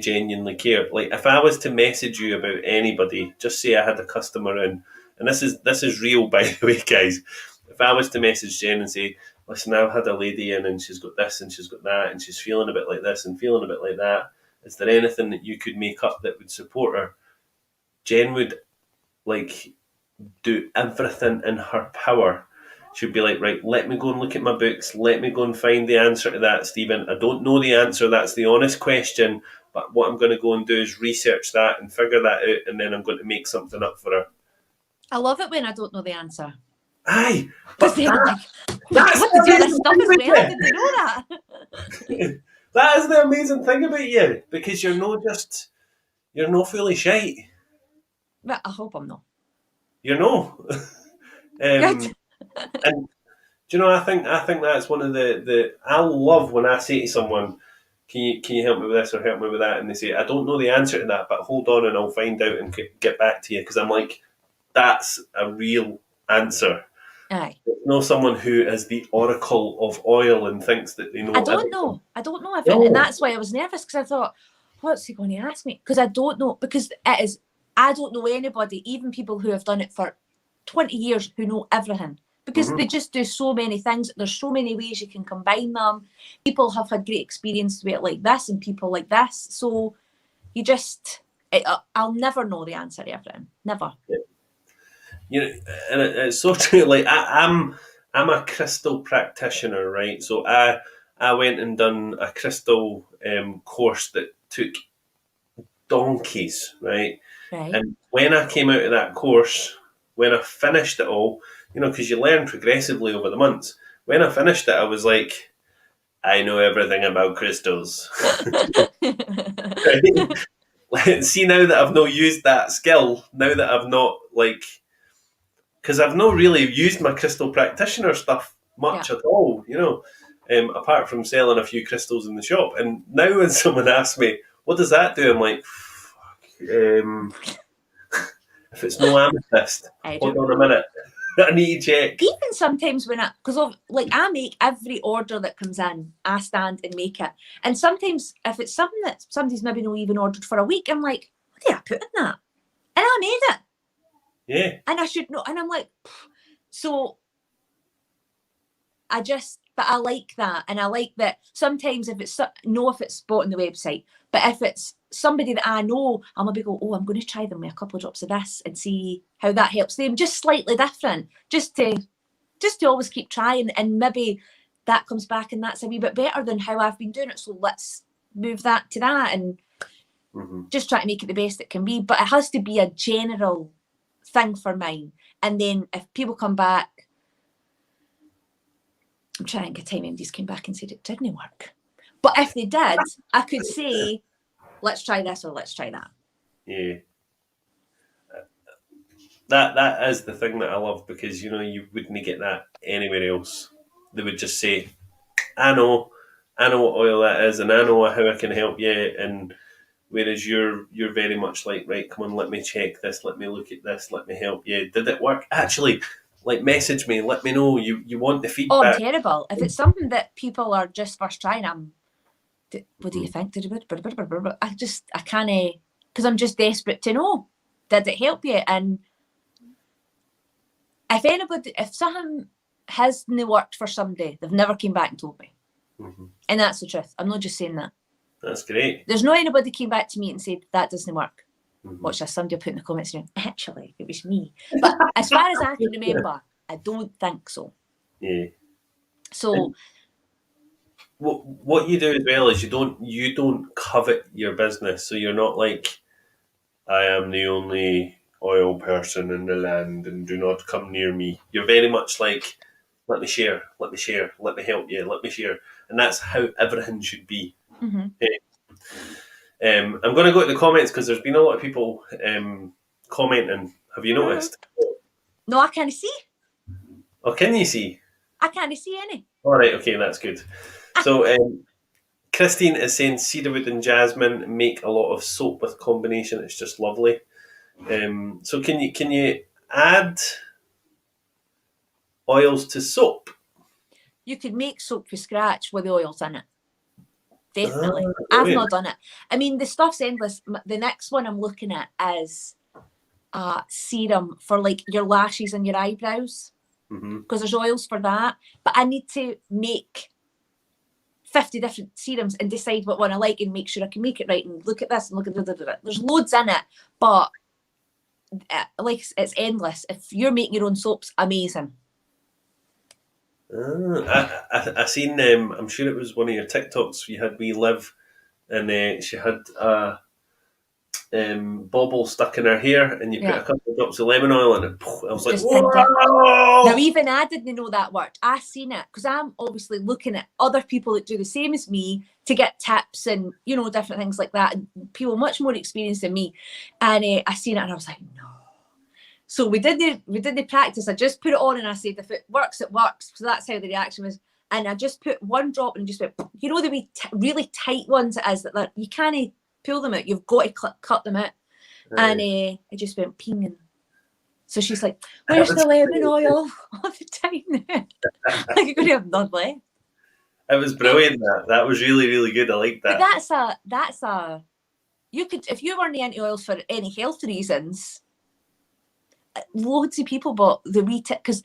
care. Like, if I was to message you about anybody, just say I had a customer in, and this is real, by the way, guys. If I was to message Jen and say, listen, I've had a lady in, and she's got this and she's got that, and she's feeling a bit like this and feeling a bit like that, is there anything that you could make up that would support her? Jen would, like, do everything in her power. She'd be like, right, let me go and look at my books. Let me go and find the answer to that, Stephen. I don't know the answer. That's the honest question. But what I'm going to go and do is research that and figure that out, and then I'm going to make something up for her. I love it when I don't know the answer. Aye, but that's the amazing stuff as well. Did they know that? That is the amazing thing about you, because you're not fully shite. But I hope I'm not. And I think that's one of the I love when I say to someone, can you help me with this or help me with that, and they say, I don't know the answer to that, but hold on and I'll find out and get back to you, because I'm like, that's a real answer. Aye. Not someone who is the oracle of oil and thinks that they know. I don't know everything, and that's why I was nervous, because I thought, what's he going to ask me? Because I don't know, because I don't know anybody, even people who have done it for 20 years, who know everything, because they just do so many things. There's so many ways you can combine them. People have had great experience with it like this, and people like this. So you just, I'll never know the answer to everything. Never. Yeah. And it's so true. Like, I'm a crystal practitioner, right? So I went and done a crystal course that took donkeys, right? Right. And when I came out of that course, when I finished it all, because you learn progressively over the months. When I finished it, I was like, I know everything about crystals. See, now that I've not used that skill, now that I've not, like, because I've not really used my crystal practitioner stuff much at all, apart from selling a few crystals in the shop. And now when someone asks me, what does that do? I'm like, fuck, if it's no amethyst, hold on a minute. I need to check. Even sometimes when because like I make every order that comes in, I stand and make it. And sometimes if it's something that somebody's maybe not even ordered for a week, I'm like, what did I put in that? And I made it. Yeah. And I should know. And I'm like, so but I like that. And I like that sometimes if it's spot on the website, but if it's somebody that I know, I'll maybe go, I'm going to try them with a couple of drops of this and see how that helps them. Just slightly different, just to always keep trying, and maybe that comes back and that's a wee bit better than how I've been doing it. So let's move that to that and just try to make it the best it can be. But it has to be a general thing for mine. And then if people come back, I'm trying to get time MDs came back and said it didn't work. But if they did, I could say, let's try this or let's try that. Yeah. That is the thing that I love, because, you wouldn't get that anywhere else. They would just say, I know what oil that is, and I know how I can help you. And whereas you're very much like, right, come on, let me check this, let me look at this, let me help you. Did it work? Actually, like, message me, let me know. You want the feedback. Oh, I'm terrible. If it's something that people are just first trying, what do you think? I can't, because I'm just desperate to know, did it help you? And if something hasn't worked for somebody, they've never came back and told me. And that's the truth. I'm not just saying that. That's great. There's no anybody came back to me and said, that doesn't work. Watch this, somebody will put in the comments saying, actually, it was me. But as far as I can remember, I don't think so. Yeah. So what you do as well is you don't covet your business. So you're not like, I am the only oil person in the land and do not come near me. You're very much like, let me share, let me help you, let me share. And that's how everything should be. I'm going to go to the comments because there's been a lot of people commenting. Have you noticed? No, I can't see. Oh, can you see? I can't see any. All right, okay, that's good. So Christine is saying cedarwood and jasmine make a lot of soap with combination. It's just lovely. So can you add oils to soap? You could make soap from scratch with the oils in it. Definitely. I've not done it. I mean, the stuff's endless. The next one I'm looking at is a serum for like your lashes and your eyebrows, because there's oils for that. But I need to make 50 different serums and decide what one I like and make sure I can make it right and look at this and look at that. There's loads in it, but like it's endless. If you're making your own soaps, amazing. I seen I'm sure it was one of your TikToks. You had Liv, and she had a bauble stuck in her hair, and you put a couple of drops of lemon oil in it. I was like, whoa! Now even I didn't know that worked. I seen it because I'm obviously looking at other people that do the same as me to get tips and different things like that, and people much more experienced than me. And I seen it and I was like, no. So we did the practice. I just put it on and I said, if it works, it works. So that's how the reaction was. And I just put one drop and just went, the wee really tight ones it is that you can't pull them out. You've got to cut them out. Right. And it just went pinging. So she's like, where's the lemon oil all the time now? Like you're going to have none left. It was brilliant. That was really, really good. I like that. But that's a you could, if you weren't into oils for any health reasons, loads of people bought the wee tip because,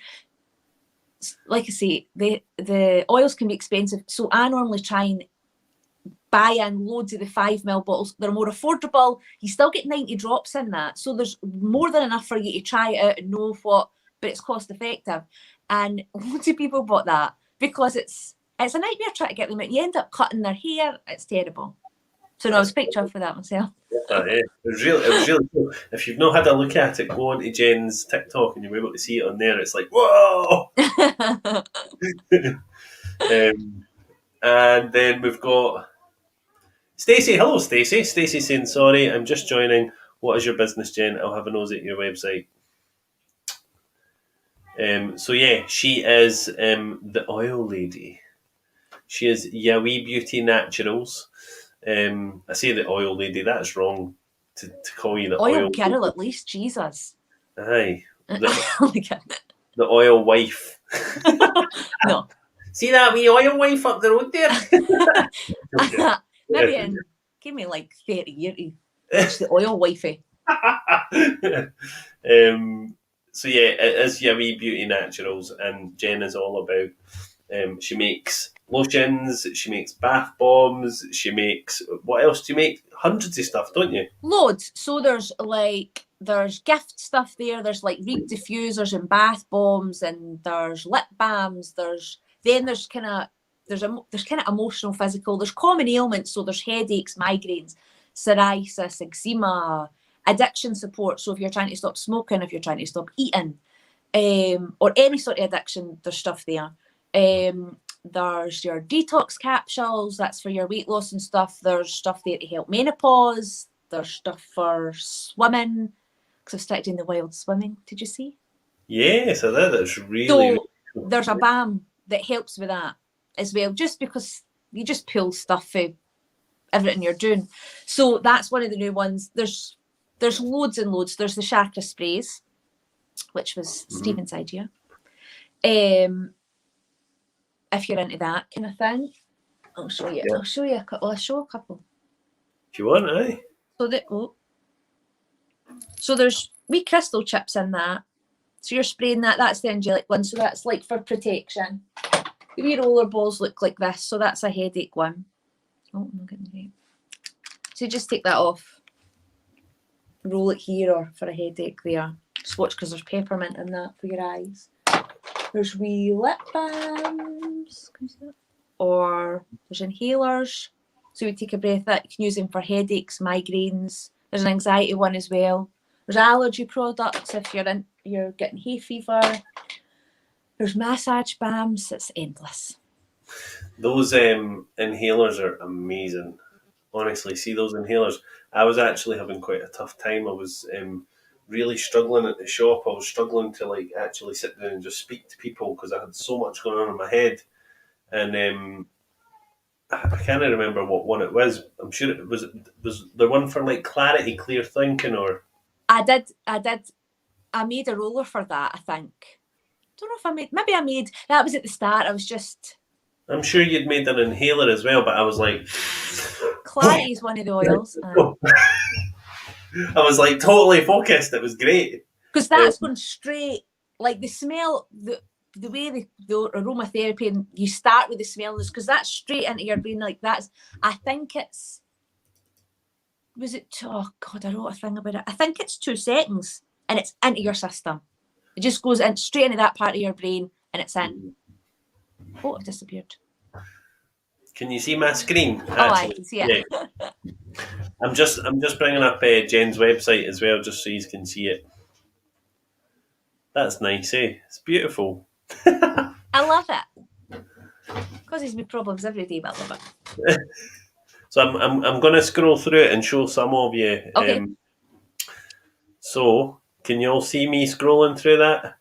like I say, the oils can be expensive. So I normally try and buy in loads of the 5ml bottles. They're more affordable. You still get 90 drops in that. So there's more than enough for you to try it out and know but it's cost effective. And loads of people bought that because it's a nightmare trying to get them out. You end up cutting their hair. It's terrible. So no, I was quite chuffed for that myself. It was really cool. If you've not had a look at it, go on to Jen's TikTok and you'll be able to see it on there. It's like, whoa! And then we've got Stacey. Hello, Stacey. Stacey saying, sorry, I'm just joining. What is your business, Jen? I'll have a nose at your website. So yeah, she is the oil lady. She is Yowie Beauty Naturals. I say the oil lady. That's wrong to call you the Oil oil girl, lady. at least. Jesus. Aye, the the oil wife. No. See that wee oil wife up the road there? Maybe give me like 30 years to reach the oil wifey. So yeah, it is Yowie Beauty Naturals, and Jen is all about. She makes lotions, she makes bath bombs, she makes, what else do you make? Hundreds of stuff, don't you? Loads. So there's gift stuff there. There's like reed diffusers and bath bombs, and there's lip balms. There's kind of emotional, physical. There's common ailments. So there's headaches, migraines, psoriasis, eczema, addiction support. So if you're trying to stop smoking, if you're trying to stop eating, or any sort of addiction, there's stuff there. There's your detox capsules. That's for your weight loss and stuff. There's stuff there to help menopause. There's stuff for swimming, because I've started doing the wild swimming. Did you see? Yes, I did. It's really, So really cool. there's a balm that helps with that as well, just because you just pull stuff for everything you're doing. So that's one of the new ones. There's loads and loads. There's the chakra sprays, which was Stephen's idea. If you're into that kind of thing, I'll show you. Yeah. I'll show you a couple. I'll show a couple. If you want, aye. So there's wee crystal chips in that. So you're spraying that. That's the angelic one. So that's like for protection. The wee roller balls look like this. So that's a headache one. Oh, I'm not getting it. So you just take that off. Roll it here, or for a headache there. Just watch, because there's peppermint in that for your eyes. There's wee lip balms. Can you see that? Or there's inhalers. So we take a breath that you can use them for headaches, migraines. There's an anxiety one as well. There's allergy products if you're getting hay fever. There's massage balms. It's endless. Those inhalers are amazing. Honestly, see those inhalers. I was actually having quite a tough time. I was really struggling at the shop. I was struggling to like actually sit down and just speak to people because I had so much going on in my head. And I can't remember what one it was. I'm sure it was there one for like clarity, clear thinking, or I did. I made a roller for that, I think. Don't know if maybe I made, that was at the start. I'm sure you'd made an inhaler as well, but I was like, clarity is one of the oils. I was like totally focused. It was great. Because that's going straight, like the smell, the way the aromatherapy, and you start with the smell, is because that's straight into your brain. Like that's, I think it's, oh God, I wrote a thing about it. I think it's 2 seconds and it's into your system. It just goes in straight into that part of your brain and it's in. Oh, it disappeared. Can you see my screen? Oh, I can see it. Yeah. I'm just bringing up Jen's website as well, just so you can see it. That's nice, eh? It's beautiful. I love it. Causes me problems every day, but I love it. So I'm going to scroll through it and show some of you. Okay. So can you all see me scrolling through that?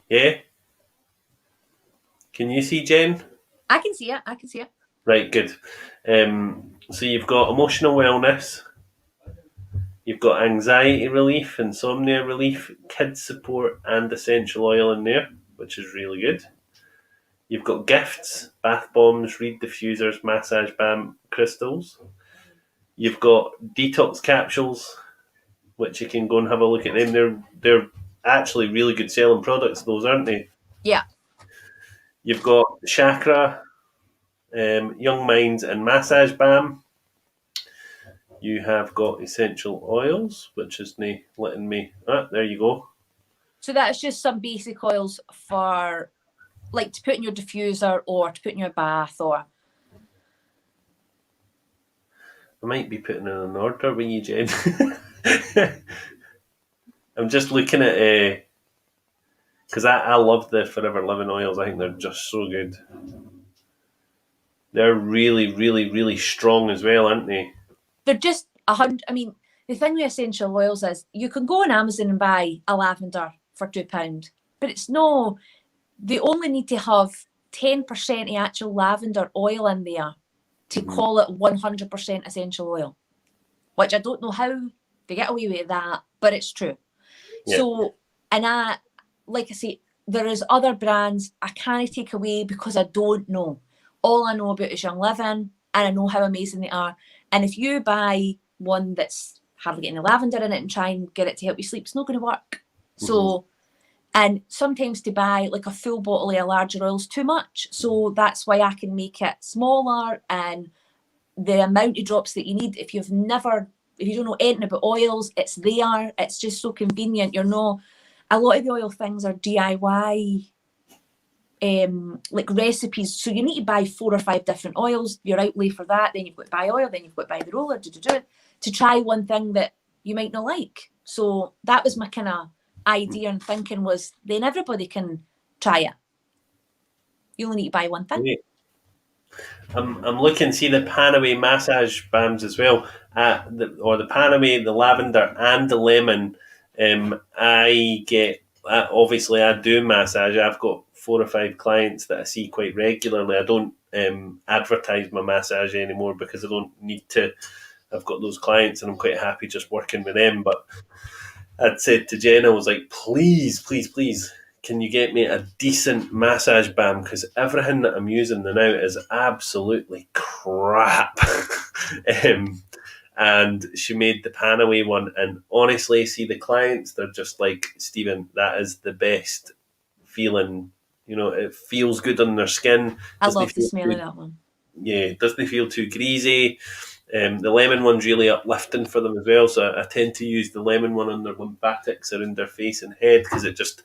Yeah. Can you see Jen? I can see it. Right, good. So you've got emotional wellness. You've got anxiety relief, insomnia relief, kids support, and essential oil in there, which is really good. You've got gifts, bath bombs, reed diffusers, massage balm, crystals. You've got detox capsules, which you can go and have a look at them. They're actually really good selling products, those, aren't they? Yeah. You've got chakra, young minds, and massage balm. You have got essential oils, which is letting me. There you go. So that's just some basic oils for, like, to put in your diffuser or to put in your bath, or. I might be putting in an order with you, Jen. I'm just looking at because I love the Forever Living oils. I think they're just so good. They're really, really, really strong as well, aren't they? They're just 100. I mean, the thing with essential oils is you can go on Amazon and buy a lavender for £2, but it's no. they only need to have 10% of actual lavender oil in there to call it 100% essential oil, which I don't know how they get away with that, but it's true. Yeah. So, and like I say, there is other brands I can't take away because I don't know. All I know about is Young Living, and I know how amazing they are. And if you buy one that's hardly getting any lavender in it and try and get it to help you sleep, it's not going to work. So, and sometimes to buy like a full bottle of a larger oil is too much. So that's why I can make it smaller, and the amount of drops that you need. If you don't know anything about oils, it's there. It's just so convenient. A lot of the oil things are DIY like recipes. So you need to buy 4 or 5 different oils. Your outlay for that, then you've got to buy oil, then you've got to buy the roller, to try one thing that you might not like. So that was my kind of idea and thinking, was then everybody can try it. You only need to buy one thing. Yeah. I'm looking, see the Panaway massage balms as well, the Panaway, the lavender and the lemon. Obviously I do massage. I've got 4 or 5 clients that I see quite regularly. I don't advertise my massage anymore because I don't need to. I've got those clients and I'm quite happy just working with them. But I'd said to Jen, I was like, please, please, please, can you get me a decent massage balm? Because everything that I'm using now is absolutely crap. And she made the Panaway one. And honestly, see the clients, they're just like, Stephen, that is the best feeling. It feels good on their skin. I love the smell of that one. Yeah, it doesn't feel too greasy. The lemon one's really uplifting for them as well. So I tend to use the lemon one on their lymphatics around their face and head because it just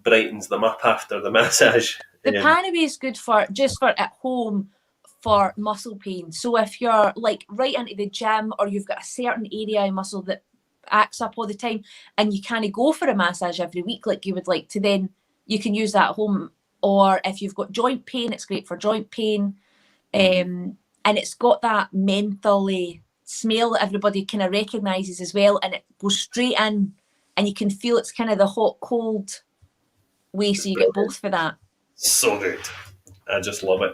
brightens them up after the massage. The Panaway is good for at home for muscle pain. So if you're like right into the gym, or you've got a certain area of muscle that acts up all the time and you can't go for a massage every week like you would like to, then you can use that at home. Or if you've got joint pain, it's great for joint pain. And it's got that mentholy smell that everybody kind of recognises as well, and it goes straight in, and you can feel it's kind of the hot cold way, so you get both for that. So good. I just love it.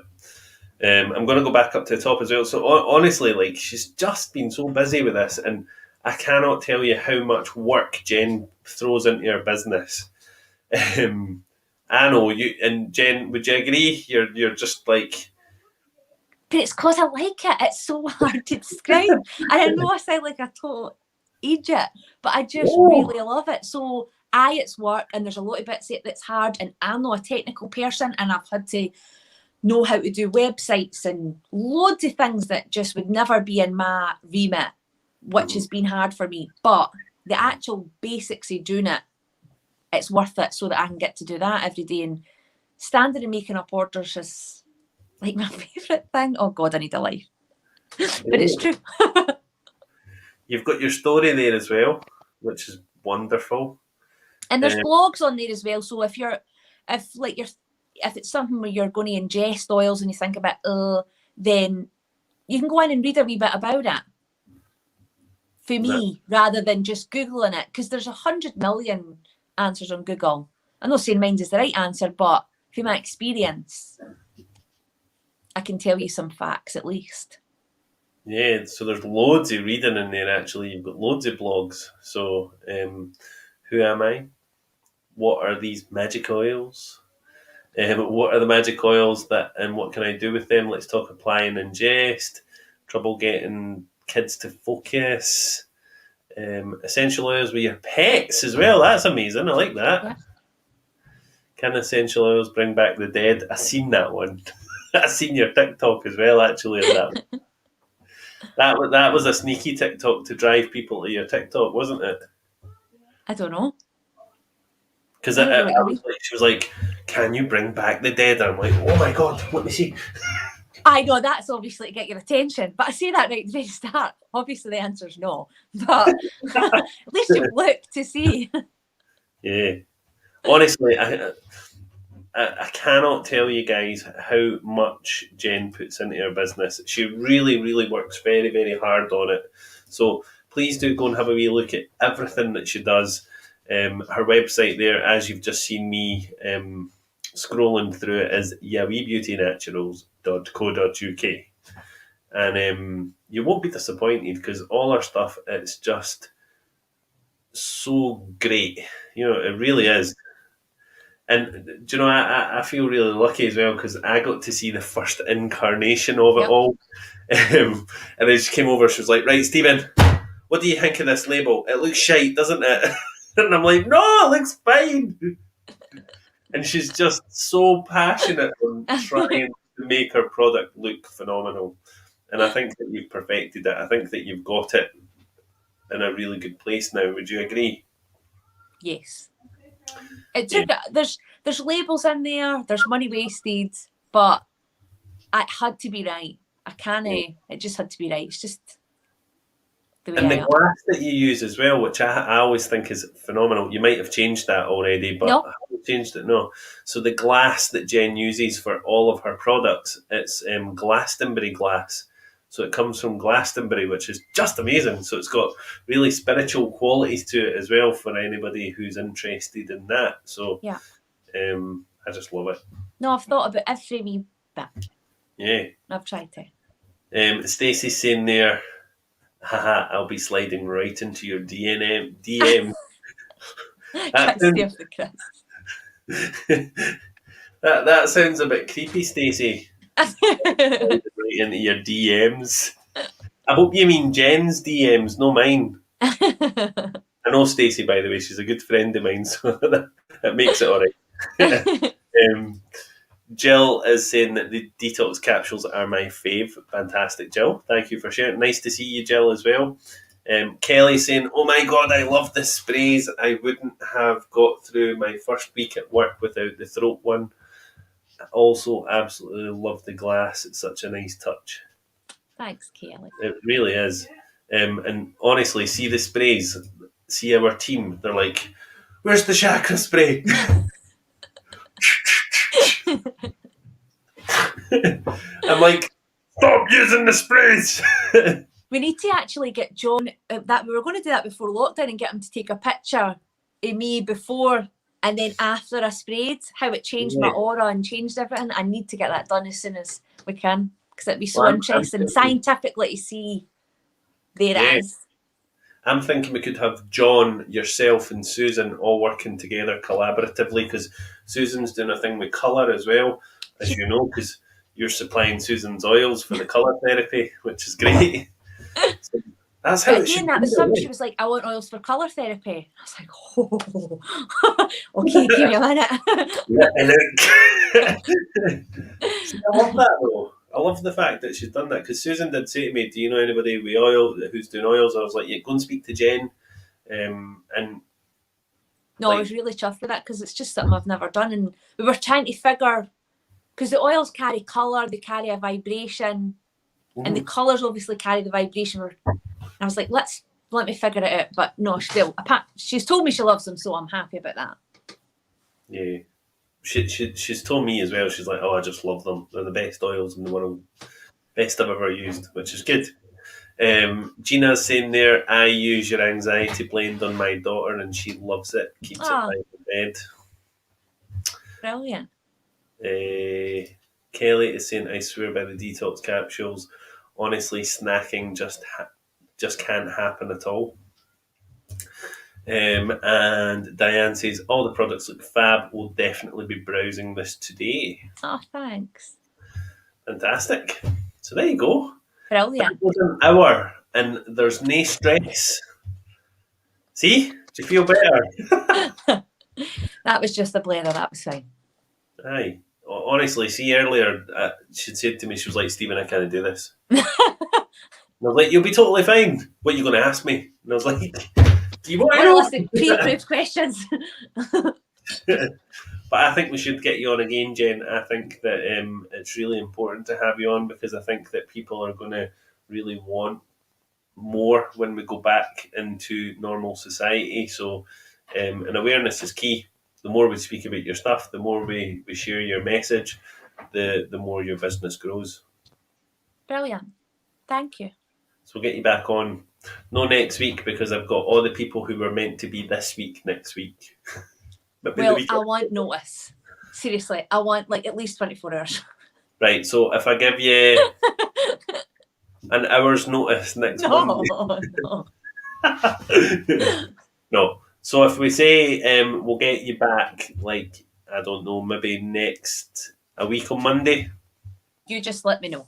I'm going to go back up to the top as well. So honestly, like, she's just been so busy with this, and I cannot tell you how much work Jen throws into her business. I know you, and Jen, would you agree? You're just like. But it's because I like it. It's so hard to describe. And I know I sound like a total idiot, but I just really love it. So it's work, and there's a lot of bits that's hard, and I'm not a technical person, and I've had to know how to do websites and loads of things that just would never be in my remit, which has been hard for me. But the actual basics of doing it, it's worth it, so that I can get to do that every day. And standing and making up orders is like my favourite thing. Oh God, I need a life. But it's true. You've got your story there as well, which is wonderful. And there's blogs on there as well. So if it's something where you're going to ingest oils and you think about, then you can go in and read a wee bit about it. For me, rather than just Googling it, because there's 100 million answers on Google. I'm not saying mine is the right answer, but from my experience, I can tell you some facts at least. Yeah, so there's loads of reading in there actually. You've got loads of blogs. So, who am I? What are these magic oils? What are the magic oils and what can I do with them? Let's talk apply and ingest, trouble getting kids to focus, essential oils with your pets as well. That's amazing. I like that. Yeah. Can essential oils bring back the dead? I seen that one. I seen your TikTok as well, actually. That was a sneaky TikTok to drive people to your TikTok, wasn't it? I don't know. Because she was like, "Can you bring back the dead?" And I'm like, "Oh my God, let me see." I know that's obviously to get your attention, but I say that right at the very start. Obviously, the answer's no, but at least you've looked to see. Yeah, honestly, I cannot tell you guys how much Jen puts into her business. She really, really works very, very hard on it. So please do go and have a wee look at everything that she does. Her website there, as you've just seen me scrolling through it is yaweebeautynaturals.co.uk. And you won't be disappointed because all our stuff, it's just so great. You know, it really is. And do you know, I feel really lucky as well because I got to see the first incarnation of it Yep. all. And then she came over, she was like, right, Stephen, what do you think of this label? It looks shite, doesn't it? And I'm like, no, it looks fine. And she's just so passionate on trying to make her product look phenomenal. And I think that you've perfected it. I think that you've got it in a really good place now. Would you agree? Yes. It took there's labels in there, there's money wasted, but it had to be right. I can't it just had to be right. It's just the way And I the am. glass that you use as well, which I always think is phenomenal. You might have changed that already, but No. I haven't changed it, no. So the glass that Jen uses for all of her products, it's Glastonbury glass. So it comes from Glastonbury, which is just amazing. So it's got really spiritual qualities to it as well for anybody who's interested in that. So Yeah. I just love it. No, I've thought about every wee bit. Yeah. I've tried to. Stacey's saying there, haha, I'll be sliding right into your DM. Try to stay off the Chris. that sounds a bit creepy, Stacey. Right into your DMs. I hope you mean Jen's DMs, no mine. I know Stacey, by the way. She's a good friend of mine, so that makes it all right. Jill is saying that the detox capsules are my fave. Fantastic, Jill. Thank you for sharing. Nice to see you, Jill, as well. Kelly saying, oh my God, I love the sprays. I wouldn't have got through my first week at work without the throat one. I also absolutely love the glass. It's such a nice touch. Thanks, Kelly. It really is. And honestly, see the sprays, see our team. They're like, where's the chakra spray? I'm like, stop using the sprays. We need to actually get John that we were going to do that before lockdown and get him to take a picture of me before and then after I sprayed, how it changed my aura and changed everything. I need to get that done as soon as we can because it'd be so interesting scientifically to see there it is. I'm thinking we could have John, yourself, and Susan all working together collaboratively because Susan's doing a thing with colour as well, as you know, because you're supplying Susan's oils for the colour therapy, which is great. So that's how but again, that was something she was like, I want oils for colour therapy. I was like, oh, okay, give me a minute. See, I love that though. I love the fact that she's done that because Susan did say to me, do you know anybody with oil who's doing oils? I was like, yeah, go and speak to Jen. And no, I was really chuffed with that because it's just something I've never done. And we were trying to figure, because the oils carry colour, they carry a vibration, and the colours obviously carry the vibration. I was like, let me figure it out. But no, she's told me she loves them, so I'm happy about that. Yeah. She's told me as well, she's like, oh, I just love them. They're the best oils in the world. Best I've ever used, which is good. Gina's saying there, I use your anxiety blend on my daughter and she loves it. Keeps it by the bed. Brilliant. Kelly is saying, I swear by the detox capsules, honestly, snacking just can't happen at all. And Diane says, all the products look fab. We'll definitely be browsing this today. Oh, thanks. Fantastic. So there you go. Brilliant. That was an hour and there's no stress. See? Do you feel better? That was just a blather. That was fine. Aye. Honestly, see, earlier she said to me, she was like, Stephen, I can't do this. And I was like, you'll be totally fine. What are you going to ask me? And I was like, do you want to listen to pre-approved questions? But I think we should get you on again, Jen. I think that it's really important to have you on because I think that people are going to really want more when we go back into normal society. So, and awareness is key. The more we speak about your stuff, the more we share your message, the more your business grows. Brilliant. Thank you. So we'll get you back on. No next week because I've got all the people who were meant to be this week next week. Well, I want notice. Seriously, I want like at least 24 hours. Right, so if I give you an hour's notice next Monday. No. No. So if we say we'll get you back, like, I don't know, maybe a week on Monday. You just let me know.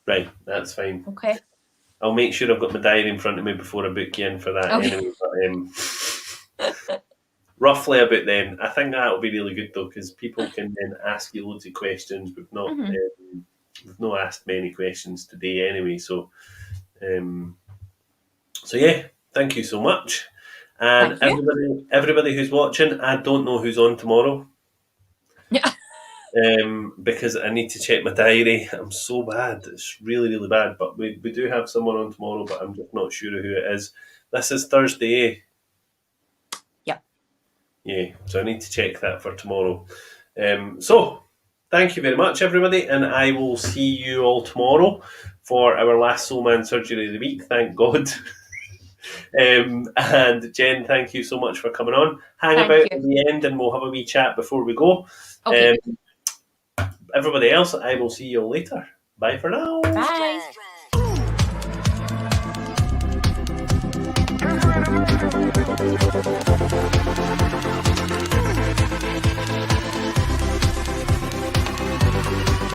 Right, that's fine. Okay. I'll make sure I've got my diary in front of me before I book you in for that Okay. anyway. But, roughly about then. I think that'll be really good though, because people can then ask you loads of questions. We've not asked many questions today anyway. So yeah, thank you so much. And everybody who's watching, I don't know who's on tomorrow. Yeah. Because I need to check my diary. I'm so bad. It's really, really bad. But we do have someone on tomorrow, but I'm just not sure who it is. This is Thursday, eh? Yeah, so I need to check that for tomorrow. So, thank you very much, everybody, and I will see you all tomorrow for our last Soul Man surgery of the week. Thank God. And Jen, thank you so much for coming on. Hang about at the end, and we'll have a wee chat before we go. Okay. Everybody else, I will see you all later. Bye for now. Bye.